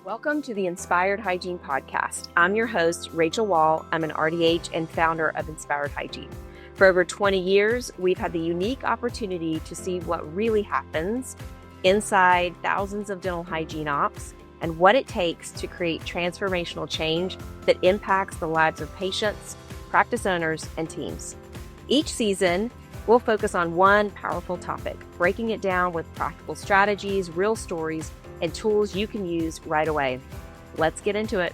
Welcome to the Inspired Hygiene Podcast. I'm your host, Rachel Wall. I'm an RDH and founder of Inspired Hygiene. For over 20 years, we've had the unique opportunity to see what really happens inside thousands of dental hygiene ops and what it takes to create transformational change that impacts the lives of patients, practice owners, and teams. Each season, we'll focus on one powerful topic, breaking it down with practical strategies, real stories, and tools you can use right away. Let's get into it.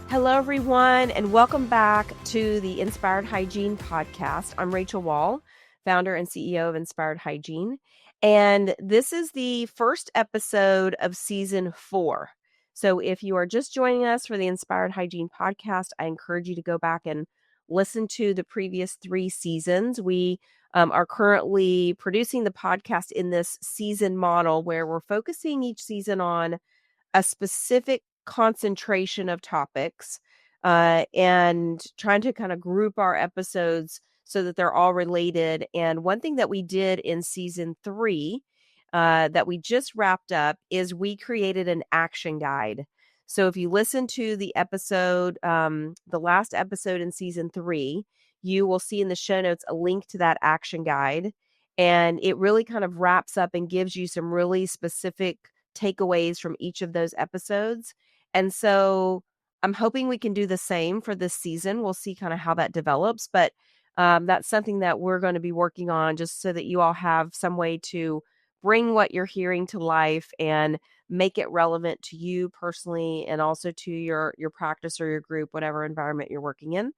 Hello, everyone, and welcome back to the Inspired Hygiene Podcast. I'm Rachel Wall, founder and CEO of Inspired Hygiene, and this is the first episode of season 4. So if you are just joining us for the Inspired Hygiene Podcast, I encourage you to go back and listen to the previous 3 seasons. We are currently producing the podcast in this season model where we're focusing each season on a specific concentration of topics and trying to kind of group our episodes so that they're all related. And one thing that we did in season 3 that we just wrapped up is we created an action guide. So if you listen to the episode, the last episode in season 3, you will see in the show notes a link to that action guide. And it really kind of wraps up and gives you some really specific takeaways from each of those episodes. And so I'm hoping we can do the same for this season. We'll see kind of how that develops. But that's something that we're going to be working on just so that you all have some way to bring what you're hearing to life and make it relevant to you personally and also to your practice or your group, whatever environment you're working in.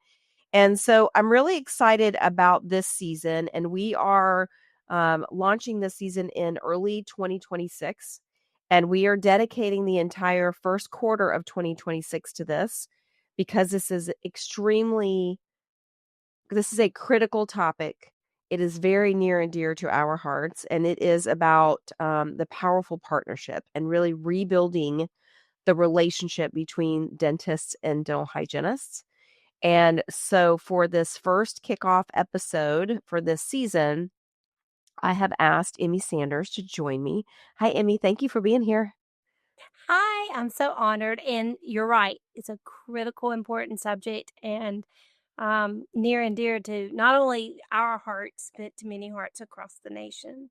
And so I'm really excited about this season, and we are launching this season in early 2026, and we are dedicating the entire first quarter of 2026 to this because this is a critical topic. It is very near and dear to our hearts, and it is about the powerful partnership and really rebuilding the relationship between dentists and dental hygienists. And so for this first kickoff episode for this season, I have asked Emmy Sanders to join me. Hi, Emmy. Thank you for being here. Hi, I'm so honored. And you're right. It's a critical, important subject and near and dear to not only our hearts, but to many hearts across the nation.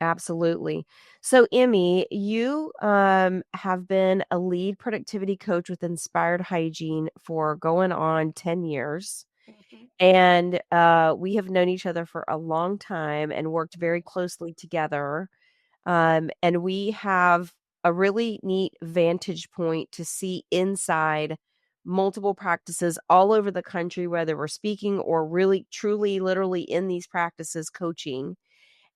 Absolutely. So, Emmy, you have been a lead productivity coach with Inspired Hygiene for going on 10 years. Mhm. And we have known each other for a long time and worked very closely together. And we have a really neat vantage point to see inside multiple practices all over the country, whether we're speaking or really, truly, literally in these practices coaching.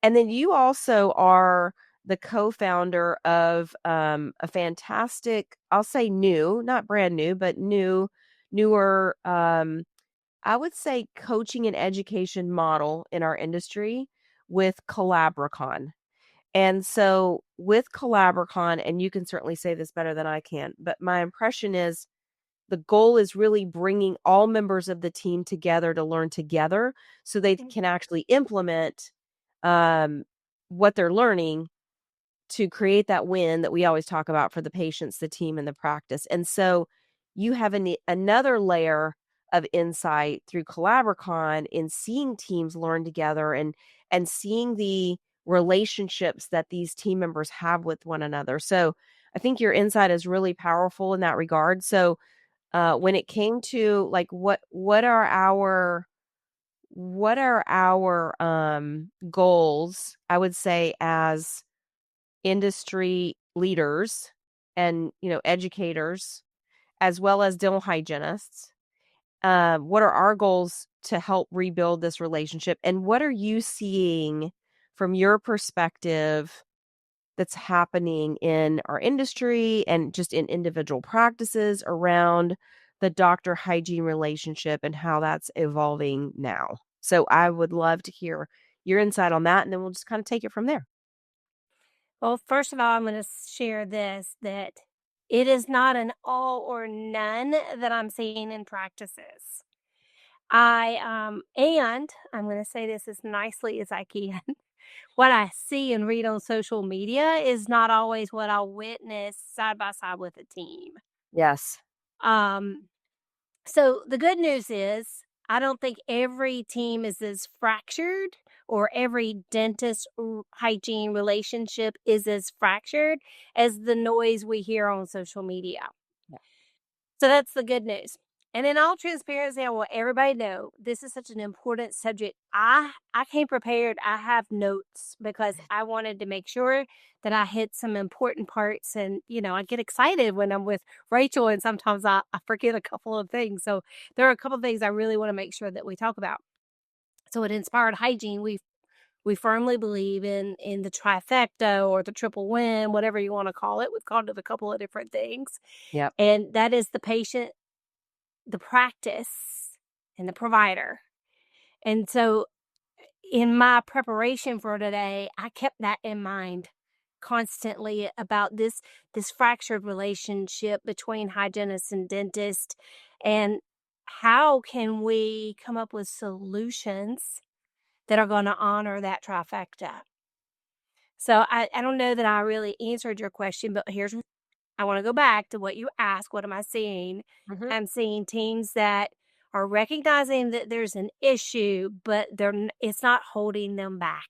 And then you also are the co-founder of a fantastic, I'll say new, not brand new, but newer, I would say coaching and education model in our industry with Collaboricon. And so with Collaboricon, and you can certainly say this better than I can, but my impression is the goal is really bringing all members of the team together to learn together so they can actually implement what they're learning to create that win that we always talk about for the patients, the team, and the practice. And so you have another layer of insight through Collaboricon in seeing teams learn together and seeing the relationships that these team members have with one another. So I think your insight is really powerful in that regard. So when it came to like what are our goals, I would say, as industry leaders and educators as well as dental hygienists, what are our goals to help rebuild this relationship, and what are you seeing from your perspective that's happening in our industry and just in individual practices around the doctor hygiene relationship and how that's evolving now? So I would love to hear your insight on that, and then we'll just kind of take it from there. Well, first of all, I'm going to share this that it is not an all or none that I'm seeing in practices. And I'm going to say this as nicely as I can. what I see and read on social media is not always what I'll witness side by side with a team. Yes. Um, so the good news is I don't think every team is as fractured or every dentist hygiene relationship is as fractured as the noise we hear on social media. Yeah. So that's the good news. And in all transparency, I want everybody to know this is such an important subject. I came prepared. I have notes because I wanted to make sure that I hit some important parts. And, I get excited when I'm with Rachel, and sometimes I forget a couple of things. So there are a couple of things I really want to make sure that we talk about. So at Inspired Hygiene, we firmly believe in the trifecta or the triple win, whatever you want to call it. We've called it a couple of different things. Yep. And that is the patient, the practice, and the provider. And so in my preparation for today, I kept that in mind constantly about this fractured relationship between hygienist and dentist, and how can we come up with solutions that are going to honor that trifecta. So I don't know that I really answered your question, but I want to go back to what you asked. What am I seeing? Mm-hmm. I'm seeing teams that are recognizing that there's an issue, but it's not holding them back.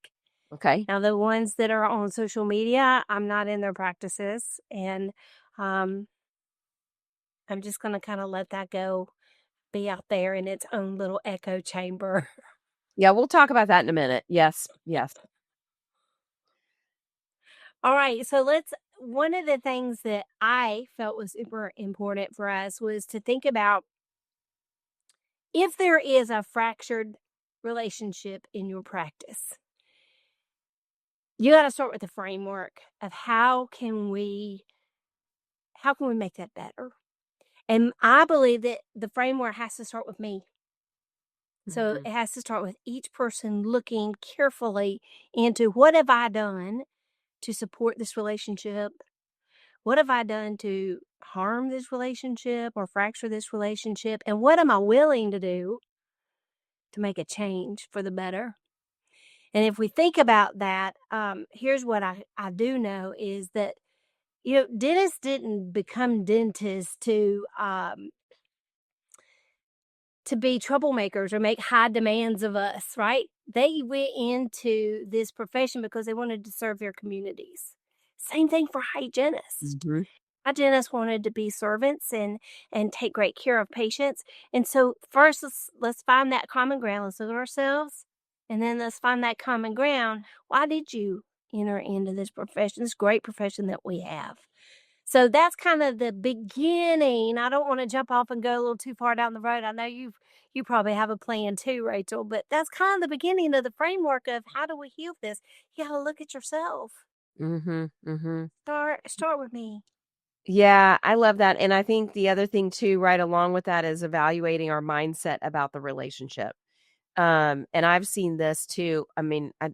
Okay. Now, the ones that are on social media, I'm not in their practices, and I'm just going to kind of let that go, be out there in its own little echo chamber. Yeah, we'll talk about that in a minute. Yes. Yes. All right, so one of the things that I felt was super important for us was to think about if there is a fractured relationship in your practice, you got to start with the framework of how can we make that better? And I believe that the framework has to start with me. So Mm-hmm. it has to start with each person looking carefully into what have I done to support this relationship? What have I done to harm this relationship or fracture this relationship? And what am I willing to do to make a change for the better? And if we think about that, here's what I do know is that, dentists didn't become dentists to be troublemakers or make high demands of us, right? They went into this profession because they wanted to serve their communities. Same thing for hygienists. Mm-hmm. Hygienists wanted to be servants and take great care of patients. And so first let's find that common ground. Let's look at ourselves, and then let's find that common ground. Why did you enter into this profession, this great profession that we have? So that's kind of the beginning. I don't want to jump off and go a little too far down the road. I know you probably have a plan too, Rachel, but that's kind of the beginning of the framework of how do we heal this? You got to look at yourself. Mm-hmm. Mm-hmm. Start with me. Yeah, I love that. And I think the other thing too, right along with that, is evaluating our mindset about the relationship. And I've seen this too. I mean, I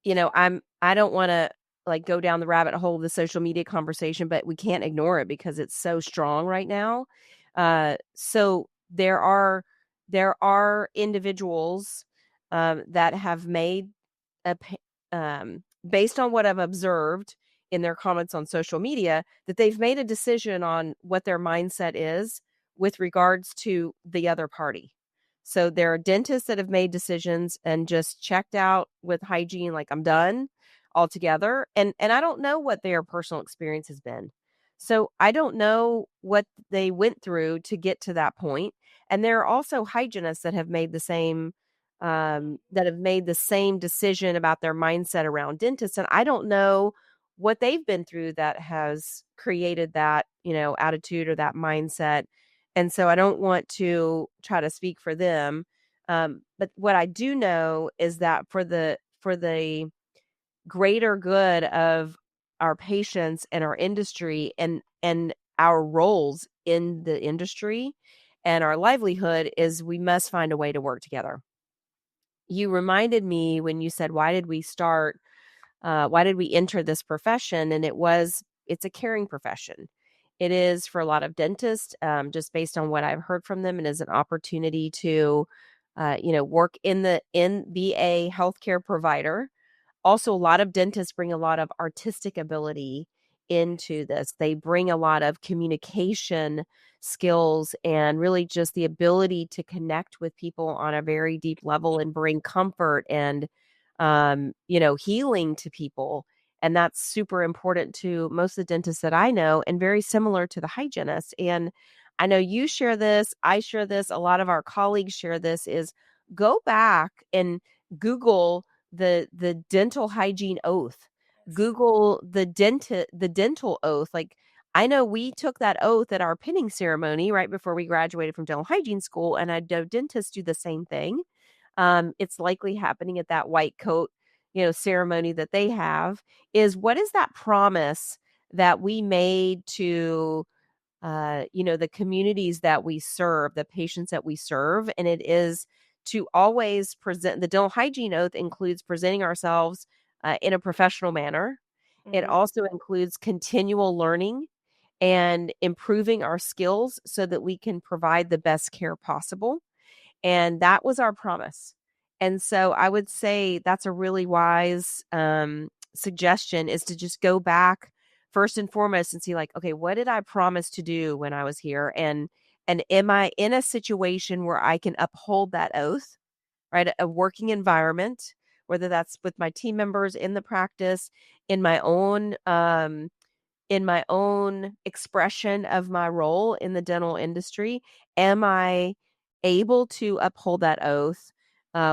don't want to like go down the rabbit hole of the social media conversation, but we can't ignore it because it's so strong right now. So there are individuals that have made based on what I've observed in their comments on social media, that they've made a decision on what their mindset is with regards to the other party. So there are dentists that have made decisions and just checked out with hygiene, like I'm done altogether. And I don't know what their personal experience has been. So I don't know what they went through to get to that point. And there are also hygienists that have made the same decision about their mindset around dentists. And I don't know what they've been through that has created that, attitude or that mindset. And so I don't want to try to speak for them. But what I do know is that for the greater good of our patients and our industry and our roles in the industry and our livelihood, is we must find a way to work together. You reminded me when you said, why did we enter this profession? And it's a caring profession. It is for a lot of dentists, just based on what I've heard from them, and is an opportunity to work be a healthcare provider. Also, a lot of dentists bring a lot of artistic ability into this. They bring a lot of communication skills and really just the ability to connect with people on a very deep level and bring comfort and healing to people. And that's super important to most of the dentists that I know and very similar to the hygienist. And I know you share this, I share this, a lot of our colleagues share this, is go back and Google the dental hygiene oath. Google the dental oath. Like, I know we took that oath at our pinning ceremony right before we graduated from dental hygiene school, and I know dentists do the same thing. It's likely happening at that white coat, ceremony that they have. Is what is that promise that we made to the communities that we serve, the patients that we serve. And it is to always present. The dental hygiene oath includes presenting ourselves in a professional manner. It Mhm. also includes continual learning and improving our skills so that we can provide the best care possible. And that was our promise. And so I would say that's a really wise suggestion, is to just go back first and foremost and see, like, okay, what did I promise to do when I was here? And am I in a situation where I can uphold that oath, right? A working environment, whether that's with my team members in the practice, in my own expression of my role in the dental industry. Am I able to uphold that oath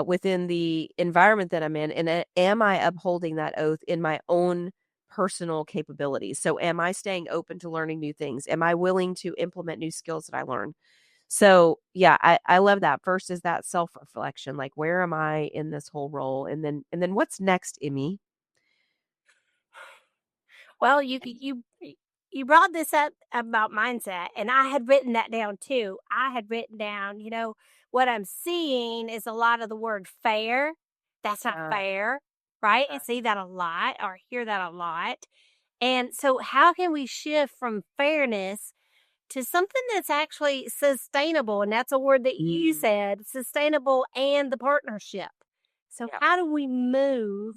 within the environment that I'm in? And am I upholding that oath in my own personal capabilities? So am I staying open to learning new things? Am I willing to implement new skills that I learn? So yeah, I love that. First is that self-reflection, like, where am I in this whole role? And then what's next, Emmy? Well, you brought this up about mindset, and I had written that down too. I had written down, what I'm seeing is a lot of the word fair. That's not Uh, fair, right? I see that a lot or hear that a lot. And so, how can we shift from fairness to something that's actually sustainable? And that's a word that you mm, said, sustainable, and the partnership. So, yeah. how do we move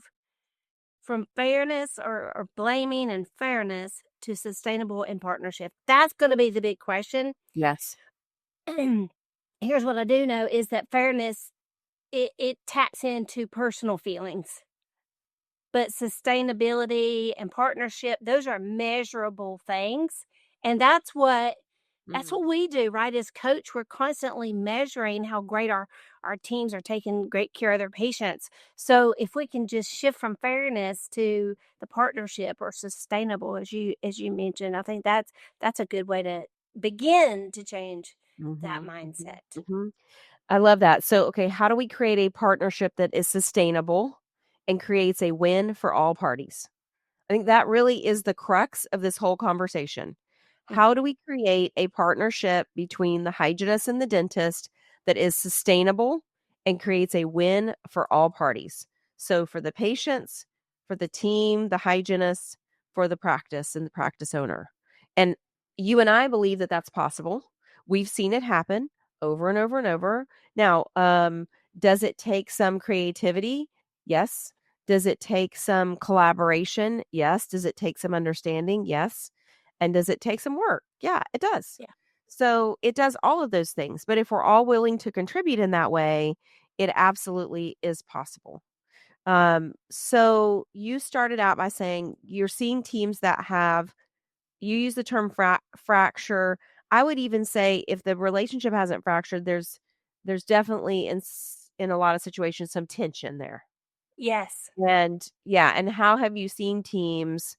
from fairness or blaming and fairness to sustainable and partnership? That's going to be the big question. Yes. Here's what I do know is that fairness, it taps into personal feelings, but sustainability and partnership, those are measurable things. And that's Mm, what we do, right? As coach, we're constantly measuring how great our teams are taking great care of their patients. So if we can just shift from fairness to the partnership or sustainable, as you mentioned, I think that's a good way to begin to change that mhm, mhm, mindset. mhm. I love that. So, okay, how do we create a partnership that is sustainable and creates a win for all parties? I think that really is the crux of this whole conversation. How Mhm. do we create a partnership between the hygienist and the dentist that is sustainable and creates a win for all parties? So, for the patients, for the team, the hygienist, for the practice, and the practice owner. And you and I believe that that's possible. We've seen it happen over and over and over. Now, does it take some creativity? Yes. Does it take some collaboration? Yes. Does it take some understanding? Yes. And does it take some work? Yeah, it does. Yeah. So it does all of those things. But if we're all willing to contribute in that way, it absolutely is possible. So you started out by saying you're seeing teams that have, you use the term fracture. I would even say if the relationship hasn't fractured, there's definitely in a lot of situations some tension there. Yes. And yeah, and how have you seen teams,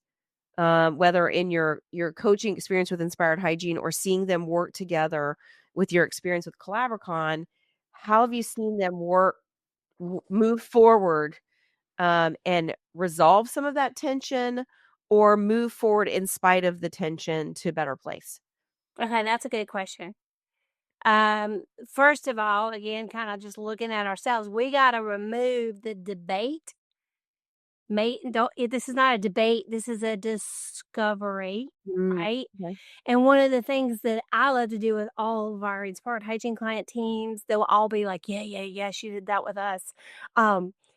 whether in your coaching experience with Inspired Hygiene or seeing them work together with your experience with Collaboracon, how have you seen them move forward, and resolve some of that tension or move forward in spite of the tension to a better place? Okay, that's a good question. First of all, again, kind of just looking at ourselves, we got to remove the debate This is not a debate. This is a discovery, Mm, right? okay. And one of the things that I love to do with all of our Inspired Hygiene client teams, they'll all be like, yeah, yeah, yeah, she did that with us,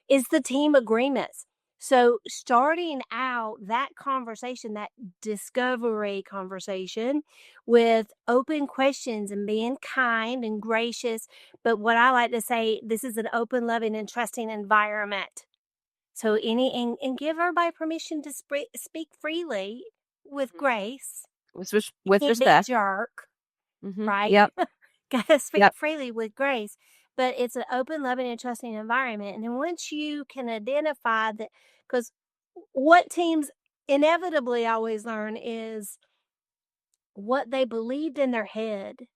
is the team agreements. So starting out that conversation, that discovery conversation with open questions and being kind and gracious. But what I like to say, this is an open, loving, and trusting environment. So and give everybody permission to speak freely with Mhm. grace. With Can't be a respect. jerk, right? Yep. Gotta speak Yep. freely with grace. But it's an open, loving, and trusting environment. And then once you can identify that, because what teams inevitably always learn is what they believed in their head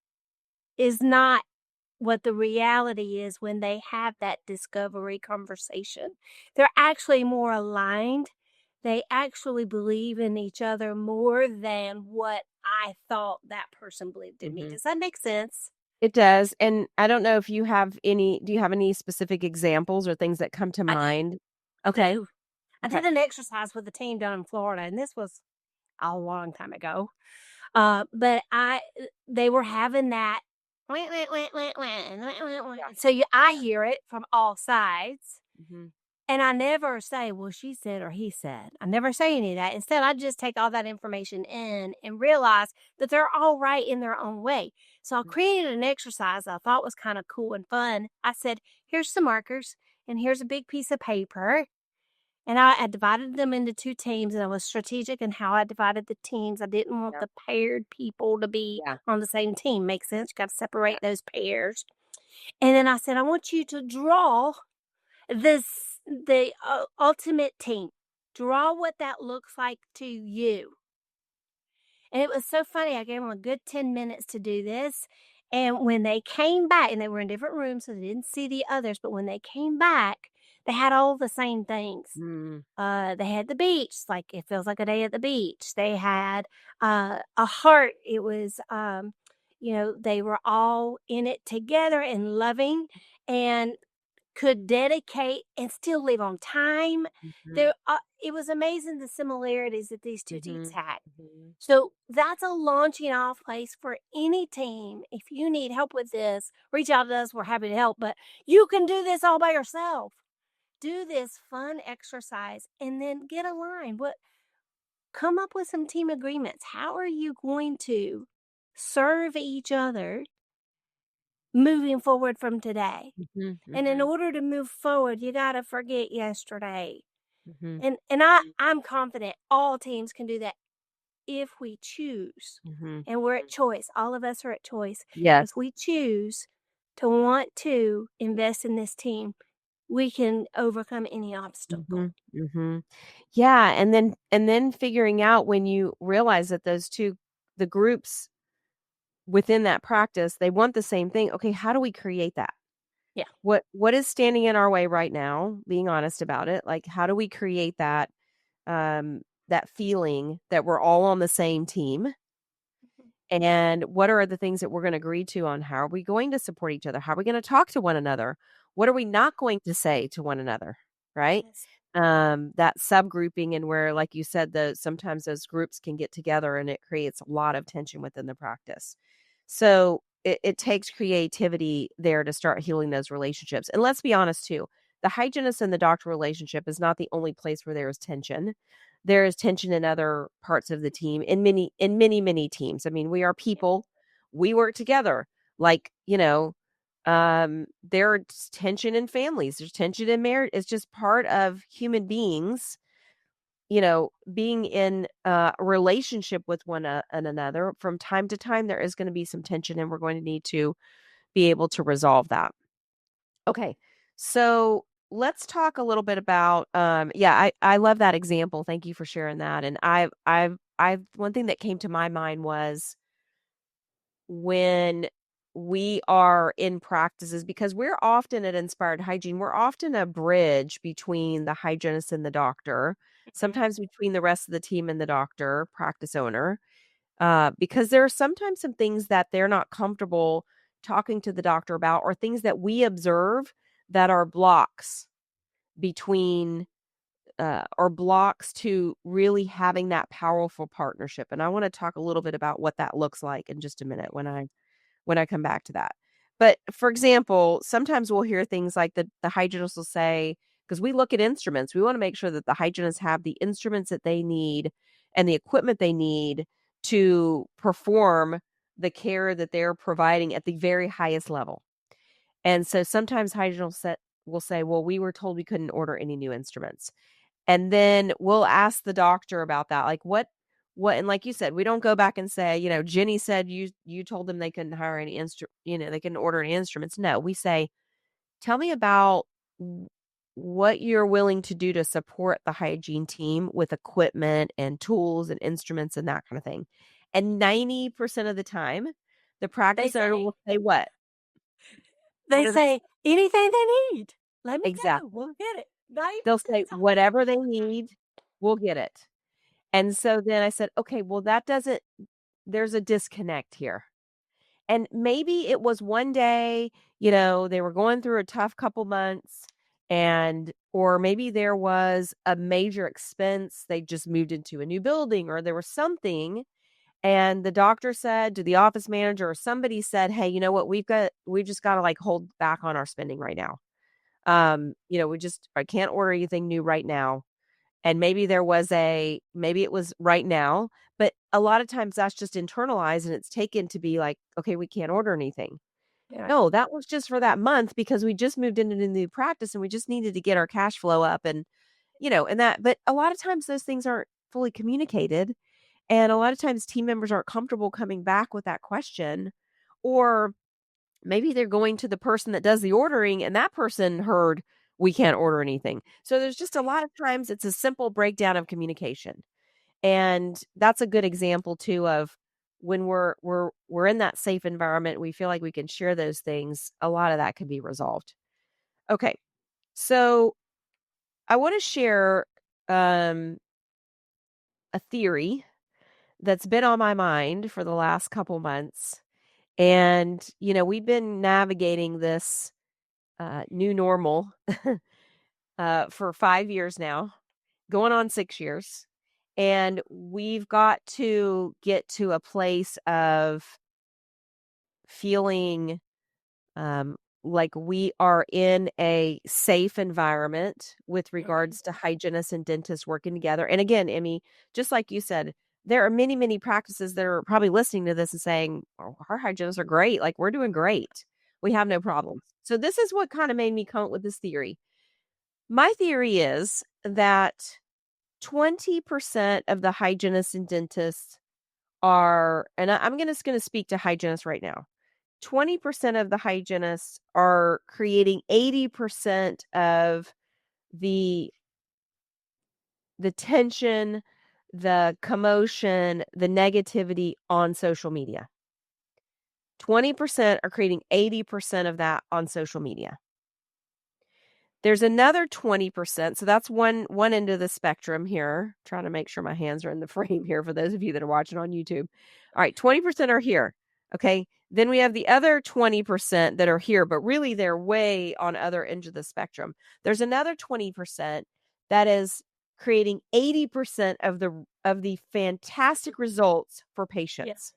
is not what the reality is when they have that discovery conversation. They're actually more aligned. They actually believe in each other more than what I thought that person believed in me. Mhm. Does that make sense? It does. And I don't know if you have do you have any specific examples or things that come to I mind? Okay. do. I Okay. did an exercise with a team down in Florida, and this was a long time ago. But they were having that. Yeah. So I hear it from all sides. Mhm. And I never say, well, she said or he said. I never say any of that. Instead, I just take all that information in and realize that they're all right in their own way. So I created an exercise I thought was kind of cool and fun. I said, here's some markers and here's a big piece of paper. And I divided them into two teams, and I was strategic in how I divided the teams. I didn't want Yep. the paired people to be Yeah. on the same team. Makes sense? You got to Yeah. separate those pairs. And then I said, I want you to draw the ultimate team. Draw what that looks like to you. And it was so funny. I gave them a good 10 minutes to do this. And when they came back, and they were in different rooms, so they didn't see the others, but when they came back, they had all the same things. Mm. They had the beach, like it feels like a day at the beach. They had a heart. It was, they were all in it together and loving. And could dedicate and still live on time. Mhm. It was amazing the similarities that these two teams Mhm. had. Mhm. So that's a launching off place for any team. If you need help with this, reach out to us. We're happy to help, but you can do this all by yourself. Do this fun exercise and then get aligned. Come up with some team agreements. How are you going to serve each other moving forward from today? Mhm. And in Mhm. order to move forward, you got to forget yesterday. Mhm. And I'm confident all teams can do that if we choose. Mhm. And we're at choice. All of us are at choice. If Yes. we choose to want to invest in this team, we can overcome any obstacle. Mhm. Mhm. Yeah, and then figuring out when you realize that the groups within that practice, they want the same thing. Okay, how do we create that? Yeah. What is standing in our way right now? Being honest about it. Like how do we create that feeling that we're all on the same team? And what are the things that we're going to agree to on how are we going to support each other? How are we going to talk to one another? What are we not going to say to one another? Right? Yes. That subgrouping and where, like you said, sometimes those groups can get together and it creates a lot of tension within the practice. So it takes creativity there to start healing those relationships. And let's be honest too, the hygienist and the doctor relationship is not the only place where there is tension. There is tension in other parts of the team, in many teams. I mean, we are Yeah. people. We work together. Like, there's tension in families. There's tension in marriage. It's just part of human beings, being in a relationship with and another. From time to time, there is going to be some tension, and we're going to need to be able to resolve that. Okay. So let's talk a little bit about yeah, I love that example. Thank you for sharing that. And I've one thing that came to my mind was when we are in practices, because we're often at Inspired Hygiene, we're often a bridge between the hygienist and the doctor, Mhm. sometimes between the rest of the team and the doctor, practice owner, because there are sometimes some things that they're not comfortable talking to the doctor about, or things that we observe that are blocks between or blocks to really having that powerful partnership. And I want to talk a little bit about what that looks like in just a minute when I come back to that. But for example, sometimes we'll hear things like the hygienist will say, because we look at instruments, we want to make sure that the hygienists have the instruments that they need and the equipment they need to perform the care that they're providing at the very highest level. And so sometimes hygienists will say, well, we were told we couldn't order any new instruments. And then we'll ask the doctor about that. Like and like you said, we don't go back and say, Jenny said you told them they couldn't hire any they couldn't order any instruments. No, we say, tell me about what you're willing to do to support the hygiene team with equipment and tools and instruments and that kind of thing. And 90% of the time, the practice owner will say what? They say anything they need. Let me Exactly. know. We'll get it. They'll say whatever they need, we'll get it. And so then I said, okay, well, there's a disconnect here. And maybe it was one day, they were going through a tough couple months or maybe there was a major expense. They just moved into a new building or there was something. And the doctor said to the office manager or somebody said, hey, you know what? We've just got to like hold back on our spending right now. I can't order anything new right now. And maybe maybe it was right now, but a lot of times that's just internalized and it's taken to be like, okay, we can't order anything. Yeah. No, that was just for that month because we just moved into the new practice and we just needed to get our cash flow up and but a lot of times those things aren't fully communicated. And a lot of times team members aren't comfortable coming back with that question, or maybe they're going to the person that does the ordering and that person heard we can't order anything. So there's just a lot of times it's a simple breakdown of communication. And that's a good example too of when we're in that safe environment, we feel like we can share those things. A lot of that can be resolved. Okay. So I want to share a theory that's been on my mind for the last couple months. And, we've been navigating this new normal for 5 years now, going on 6 years. And we've got to get to a place of feeling like we are in a safe environment with regards to hygienists and dentists working together. And again, Emmy, just like you said, there are many, many practices that are probably listening to this and saying, oh, our hygienists are great. Like we're doing great. We have no problems. So this is what kind of made me come up with this theory. My theory is that 20% of the hygienists and dentists I'm just going to speak to hygienists right now. 20% of the hygienists are creating 80% of the tension, the commotion, the negativity on social media. 20% are creating 80% of that on social media. There's another 20%. So that's one end of the spectrum here. Trying to make sure my hands are in the frame here for those of you that are watching on YouTube. All right, 20% are here. Okay. Then we have the other 20% that are here, but really they're way on other ends of the spectrum. There's another 20% that is creating 80% of the fantastic results for patients. Yes.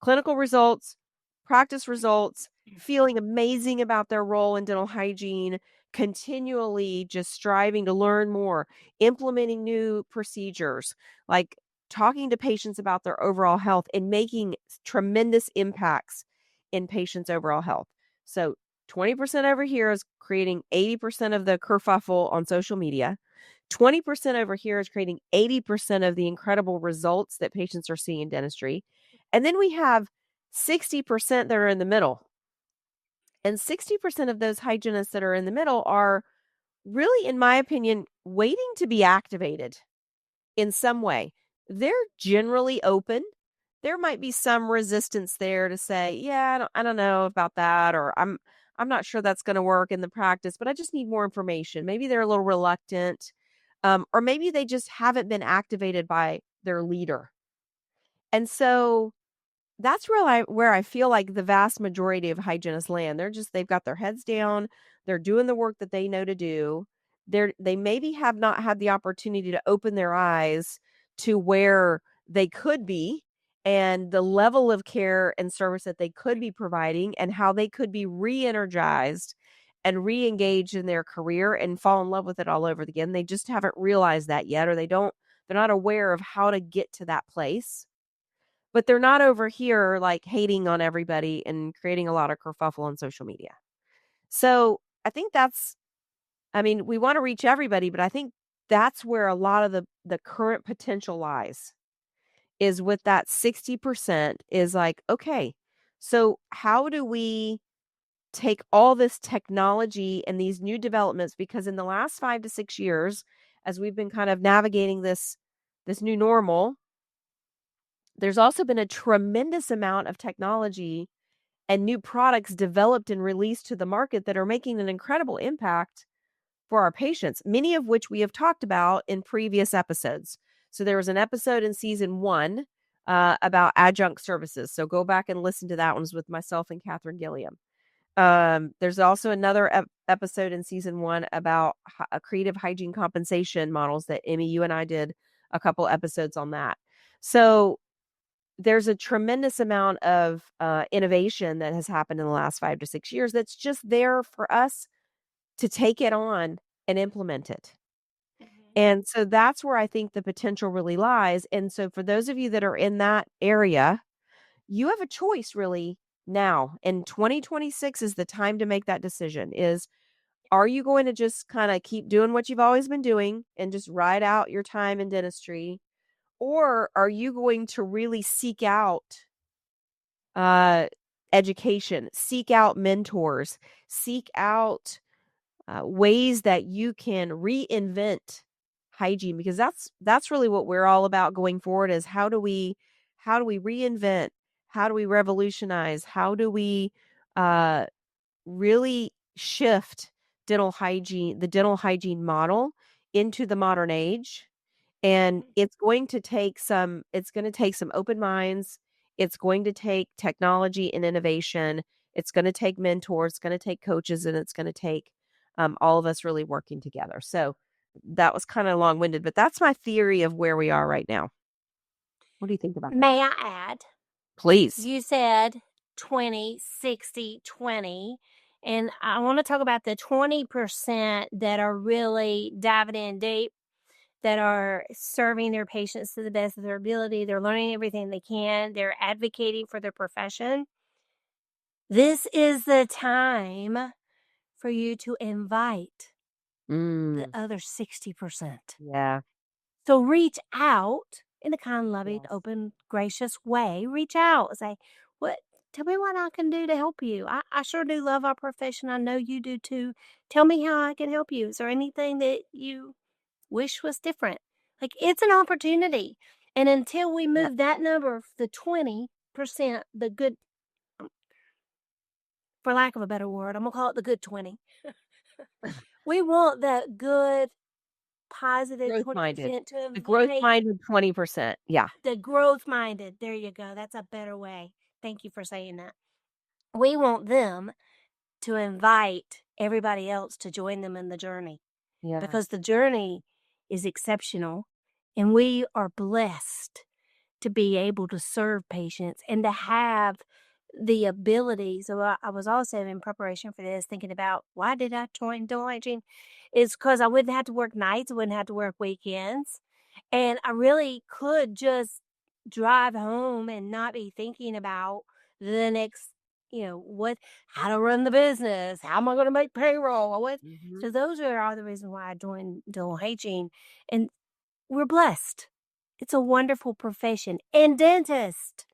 Clinical results, practice results, feeling amazing about their role in dental hygiene, continually just striving to learn more, implementing new procedures, like talking to patients about their overall health and making tremendous impacts in patients' overall health. So 20% over here is creating 80% of the kerfuffle on social media. 20% over here is creating 80% of the incredible results that patients are seeing in dentistry. And then we have 60% that are in the middle. And 60% of those hygienists that are in the middle are really, in my opinion, waiting to be activated in some way. They're generally open. There might be some resistance there to say, yeah, I don't know about that, or I'm not sure that's going to work in the practice, but I just need more information. Maybe they're a little reluctant, or maybe they just haven't been activated by their leader. And so that's where I feel like the vast majority of hygienists land. They've got their heads down. They're doing the work that they know to do. they maybe have not had the opportunity to open their eyes to where they could be and the level of care and service that they could be providing and how they could be re-energized and re-engaged in their career and fall in love with it all over again. They just haven't realized that yet, or they're not aware of how to get to that place. But they're not over here like hating on everybody and creating a lot of kerfuffle on social media. So I think we want to reach everybody, but I think that's where a lot of the current potential lies, is with that 60% is like, okay, so how do we take all this technology and these new developments? Because in the last 5 to 6 years, as we've been kind of navigating this new normal, there's also been a tremendous amount of technology and new products developed and released to the market that are making an incredible impact for our patients, many of which we have talked about in previous episodes. So there was an episode in season 1 about adjunct services. So go back and listen to that one. It was with myself and Catherine Gilliam. There's also another episode in season 1 about creative hygiene compensation models that Emmy, you and I did a couple episodes on that. So there's a tremendous amount of innovation that has happened in the last 5 to 6 years that's just there for us to take it on and implement it. And so that's where I think the potential really lies. And so for those of you that are in that area, you have a choice really now. And 2026 is the time to make that decision. Are you going to just kind of keep doing what you've always been doing and just ride out your time in dentistry? Or are you going to really seek out education, seek out mentors, seek out ways that you can reinvent hygiene? Because that's really what we're all about going forward, is how do we reinvent, how do we revolutionize, how do we really shift the dental hygiene model into the modern age. And it's going to take some open minds. It's going to take technology and innovation. It's going to take mentors, it's going to take coaches, and it's going to take all of us really working together. So that was kind of long-winded, but that's my theory of where we are right now. What do you think about that? May I add? Please. You said 20, 60, 20. And I want to talk about the 20% that are really diving in deep, that are serving their patients to the best of their ability. They're learning everything they can. They're advocating for their profession. This is the time for you to invite the other 60%. Yeah. So reach out in a kind, loving, Yes. open, gracious way. Reach out and say, tell me what I can do to help you. I sure do love our profession. I know you do too. Tell me how I can help you. Is there anything that you wish was different? Like, it's an opportunity. And until we move that number, the 20%, the good, for lack of a better word, I'm going to call it the good 20. We want that good, positive Growth-minded. 20% to invite The growth-minded 20%. Yeah. the growth-minded. There you go. That's a better way. Thank you for saying that. We want them to invite everybody else to join them in the journey, Yeah. because the journey is exceptional, and we are blessed to be able to serve patients and to have the ability. So I was also, in preparation for this, thinking about, why did I join dental hygiene? It's because I wouldn't have to work nights, I wouldn't have to work weekends, and I really could just drive home and not be thinking about the next, how to run the business, how am I going to make payroll, So those are all the reasons why I joined dental hygiene, and we're blessed. It's a wonderful profession. And dentist,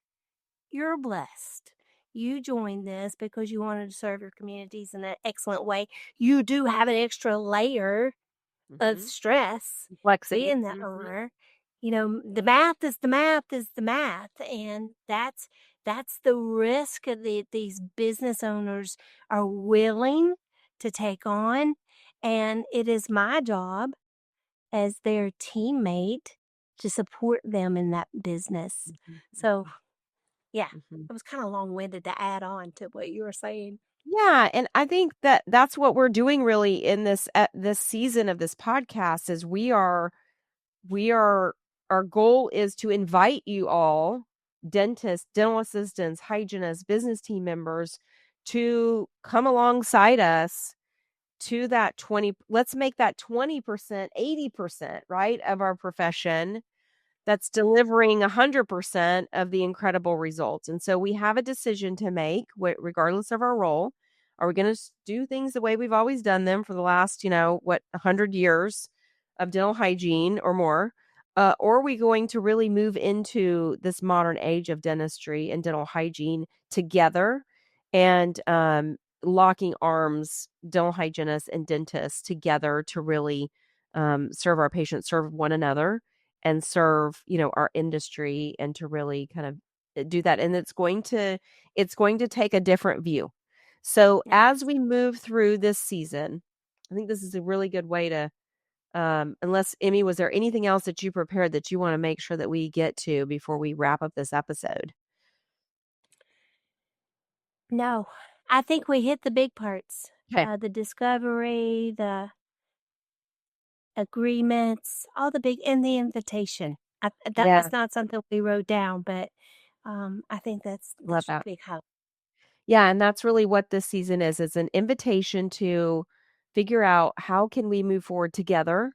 you're blessed. You joined this because you wanted to serve your communities in an excellent way. You do have an extra layer of stress Complexity. being the owner. The math is the math is the math. And that's the risk that these business owners are willing to take on. And it is my job as their teammate to support them in that business. So, yeah, it was kind of long-winded to add on to what you were saying. Yeah, and I think that that's what we're doing really in this season of this podcast is we are our goal is to invite you all, dentists, dental assistants, hygienists, business team members, to come alongside us to that 20. Let's make that 20%, 80%, right, of our profession that's delivering 100% of the incredible results. And so we have a decision to make, regardless of our role. Are we going to do things the way we've always done them for the last, 100 years of dental hygiene or more? Or are we going to really move into this modern age of dentistry and dental hygiene together and locking arms, dental hygienists and dentists together to really serve our patients, serve one another, and serve, our industry, and to really kind of do that. And it's going to take a different view. So as Yes. we move through this season, I think this is a really good way to, unless Emmy, was there anything else that you prepared that you want to make sure that we get to before we wrap up this episode? No, I think we hit the big parts. Okay. The discovery, the agreements, all the big, and the invitation. Yeah. That's not something we wrote down, but I think Love that's a that. big help. Yeah, and that's really what this season is. It's an invitation to figure out how can we move forward together.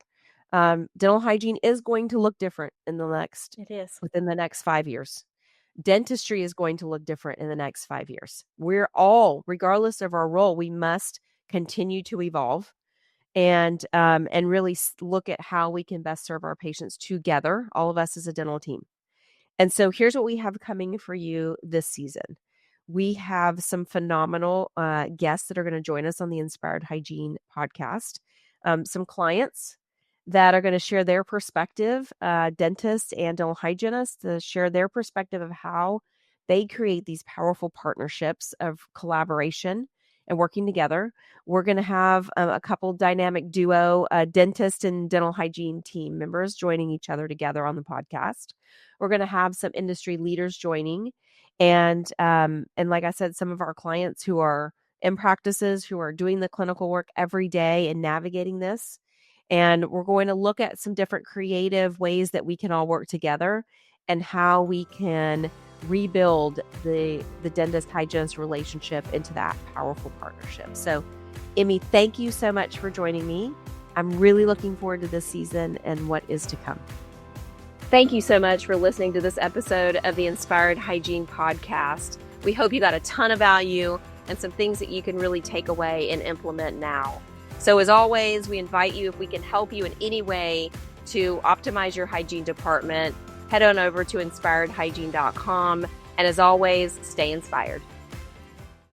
Dental hygiene is going to look different It is. within the next 5 years. Dentistry is going to look different in the next 5 years. We're all, regardless of our role, we must continue to evolve and really look at how we can best serve our patients together, all of us as a dental team. And so here's what we have coming for you this season. We have some phenomenal guests that are going to join us on the Inspired Hygiene podcast. Some clients that are going to share their perspective, dentists and dental hygienists, to share their perspective of how they create these powerful partnerships of collaboration and working together. We're going to have a couple dynamic duo dentist and dental hygiene team members joining each other together on the podcast. We're going to have some industry leaders joining, and like I said, some of our clients who are in practices, who are doing the clinical work every day and navigating this. And we're going to look at some different creative ways that we can all work together and how we can rebuild the dentist hygienist relationship into that powerful partnership. So, Emmy, thank you so much for joining me. I'm really looking forward to this season and what is to come. Thank you so much for listening to this episode of the Inspired Hygiene Podcast. We hope you got a ton of value and some things that you can really take away and implement now. So as always, we invite you, if we can help you in any way to optimize your hygiene department, head on over to InspiredHygiene.com. And as always, stay inspired.